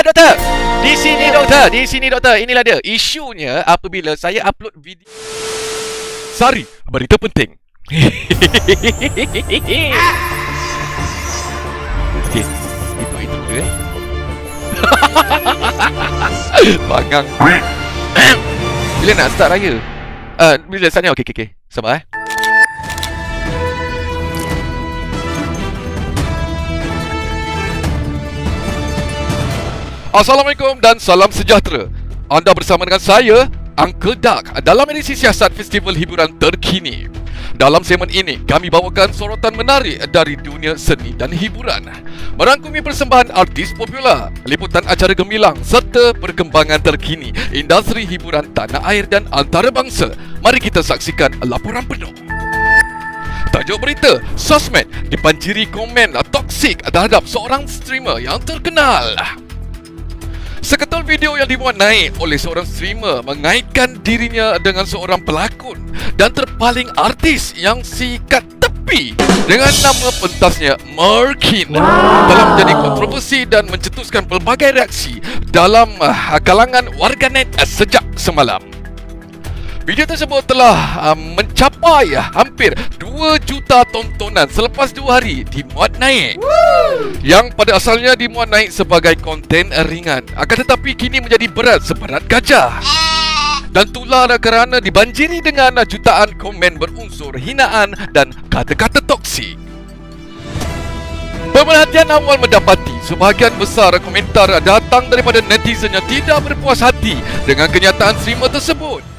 doktor. Di sini doktor. Inilah dia. Isunya apabila saya upload video. Sari, berita penting. Okey, itu dia. Bangang. Bila nak start raya? Bila startnya? Okey. Sabar Assalamualaikum dan salam sejahtera. Anda bersama dengan saya, Uncle Duck, dalam edisi siasat festival hiburan terkini. Dalam segmen ini, kami bawakan sorotan menarik dari dunia seni dan hiburan, merangkumi persembahan artis popular, liputan acara gemilang serta perkembangan terkini industri hiburan tanah air dan antarabangsa. Mari kita saksikan laporan penuh. Tajuk berita, sosmed dibanjiri komen toksik terhadap seorang streamer yang terkenal. Seketul video yang dimuat naik oleh seorang streamer mengaitkan dirinya dengan seorang pelakon dan terpaling artis yang sikat tepi dengan nama pentasnya Merkin telah menjadi kontroversi dan mencetuskan pelbagai reaksi dalam kalangan warganet sejak semalam. Video tersebut telah mencapai hampir 2 juta tontonan selepas 2 hari dimuat naik. Yang pada asalnya dimuat naik sebagai konten ringan, akan tetapi kini menjadi berat seberat gajah. Dan tular kerana dibanjiri dengan jutaan komen berunsur hinaan dan kata-kata toksik. Pemerhatian awal mendapati sebahagian besar komentar datang daripada netizen yang tidak berpuas hati dengan kenyataan streamer tersebut.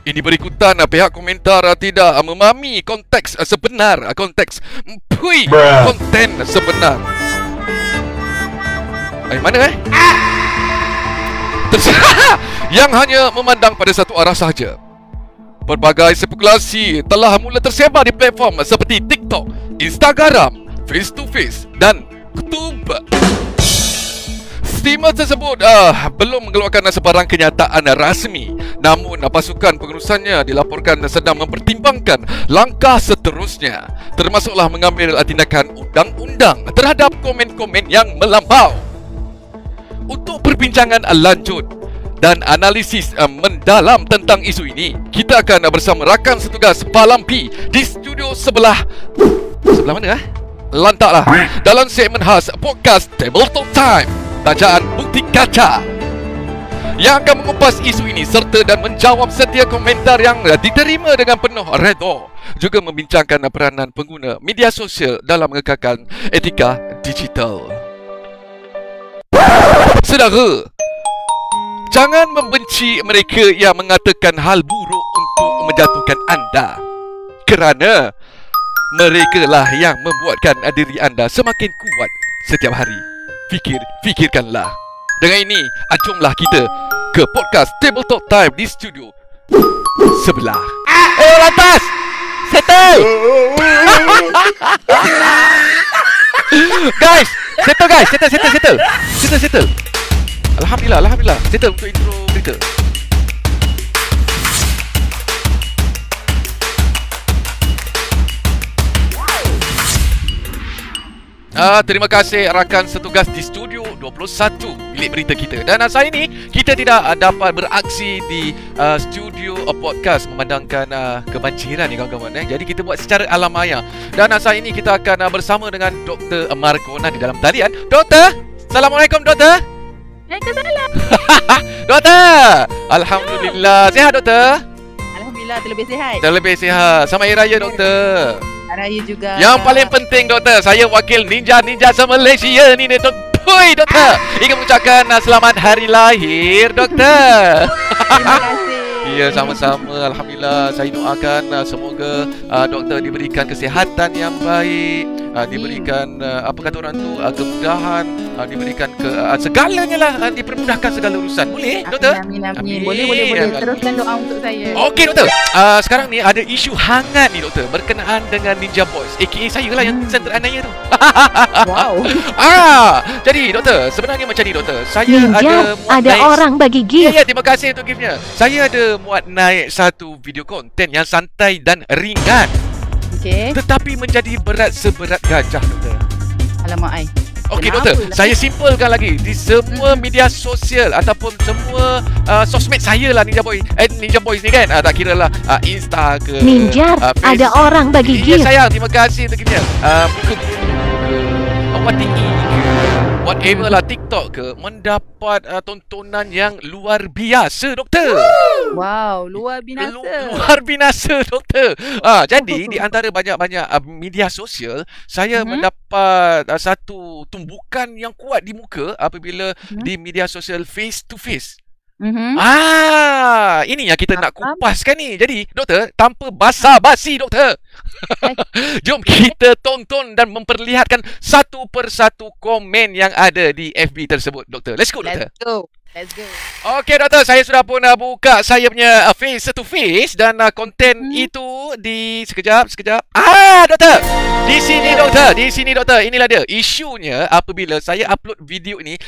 Ini berikutan pihak komentar tidak memahami konteks sebenar, konten sebenar. Mana yang hanya memandang pada satu arah sahaja. Pelbagai spekulasi telah mula tersebar di platform seperti TikTok, Instagram, Face to Face dan YouTube. Streamer tersebut belum mengeluarkan sebarang kenyataan rasmi, namun pasukan pengurusannya dilaporkan sedang mempertimbangkan langkah seterusnya, termasuklah mengambil tindakan undang-undang terhadap komen-komen yang melampau. Untuk perbincangan lanjut dan analisis mendalam tentang isu ini, kita akan bersama rakan setugas Palampi di studio sebelah mana lantaklah dalam segmen khas podcast Table Talk Time, tajaan Bukti Kaca, yang akan mengupas isu ini serta dan menjawab setiap komentar yang diterima dengan penuh redha, juga membincangkan peranan pengguna media sosial dalam mengekalkan etika digital. Saudara, jangan membenci mereka yang mengatakan hal buruk untuk menjatuhkan anda, kerana mereka lah yang membuatkan diri anda semakin kuat setiap hari. Fikirkanlah. Dengan ini, jomlah kita ke podcast Table Talk Time di studio sebelah. Lantas! Settle! Guys! Settle! Alhamdulillah. Settle untuk intro berita. Terima kasih rakan setugas di studio 21 bilik berita kita. Dan saat ini kita tidak dapat beraksi di studio podcast memandangkan kebanjiran ni kawan-kawan. Jadi kita buat secara alam maya. Dan saat ini kita akan bersama dengan Dr. Markona di dalam talian. Doktor, Assalamualaikum Doktor. Waalaikumsalam. Doktor, Alhamdulillah. Sihat Doktor? Alhamdulillah, terlebih sihat. Selamat Hari Raya Doktor. Raya juga. Yang paling penting Doktor, saya wakil ninja se-Malaysia ni Doktor. Ingin mengucapkan selamat hari lahir Doktor. Terima kasih. Ya, sama-sama. Alhamdulillah. Saya doakan semoga Doktor diberikan kesihatan yang baik, diberikan apa kata orang tu, kemudahan, diberikan segalanya lah, dipermudahkan segala urusan. Boleh Doktor? Amin. Boleh. Teruskan doa untuk saya. Okey Doktor. Sekarang ni ada isu hangat ni Doktor, berkenaan dengan Ninja Boys, aka saya lah yang center anaya tu. Wow. Jadi Doktor, sebenarnya macam ni Doktor. Saya Ninja, ada orang bagi gift. Ya, terima kasih untuk giftnya. Saya ada muat naik satu video konten yang santai dan ringan, Okey. tetapi menjadi berat seberat gajah Doktor. Alamak ai. Okey Kenapa doktor, lah? saya simpelkan lagi. Di semua media sosial ataupun semua sosmed saya lah Ninja Boy. Ninja Boys ni kan. Tak kira lah Insta ke Ninjar, ada orang bagi Ya gift. sayang, terima kasih untuk kita. Muka WhatsApp ke whatever lah, TikTok ke, mendapat tontonan yang luar biasa doktor. Wow, luar binasa. Luar binasa doktor. Jadi di antara banyak-banyak media sosial, saya mendapat satu tumbukan yang kuat di muka apabila di media sosial face to face. Ini yang kita nak kupaskan ni. Jadi doktor, tanpa basa-basi doktor, jom kita tonton dan memperlihatkan satu persatu komen yang ada di FB tersebut doktor. Let's go doktor. Let's go. Okey doktor, saya sudah pun buka saya punya face to face dan konten itu di sekejap. Doktor. Di sini doktor. Inilah dia. Isunya apabila saya upload video ini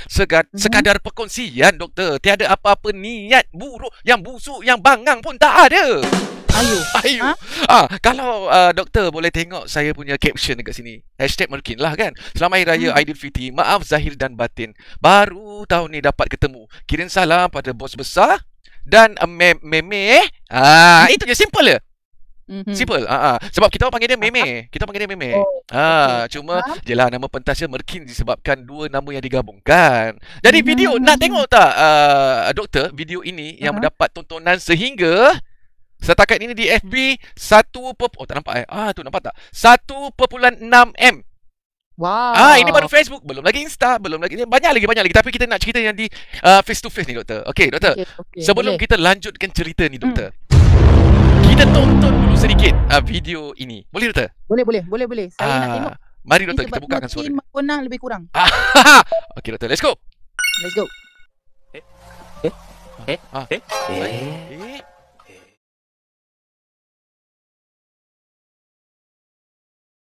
sekadar perkongsian doktor. Tiada apa-apa niat buruk, yang busuk, yang bangang pun tak ada. Ayu. Kalau doktor boleh tengok saya punya caption dekat sini. #Merkin lah kan. Selamat Hari Raya Aidilfitri. Maaf zahir dan batin. Baru tahun ni dapat ketemu. Kirim salam pada bos besar dan meme. Itu je, simple je. Simple. Sebab kita panggil dia meme. Cuma jelah nama pentasnya Merkin disebabkan dua nama yang digabungkan. Jadi video nak tengok tak doktor, video ini yang mendapat tontonan sehingga setakat ini di FB tak nampak tu nampak tak? 1.6M. Wow. Ini baru Facebook, belum lagi Insta, belum lagi banyak lagi. Tapi kita nak cerita yang di face to face ni doktor. Okey doktor. Okay, Sebelum boleh. kita lanjutkan cerita ni doktor, kita tonton dulu sedikit video ini. Boleh doktor? Boleh. Saya nak tengok. Mari doktor, kita bukakan suara. Menang lebih kurang. Okey doktor, let's go. Let's go.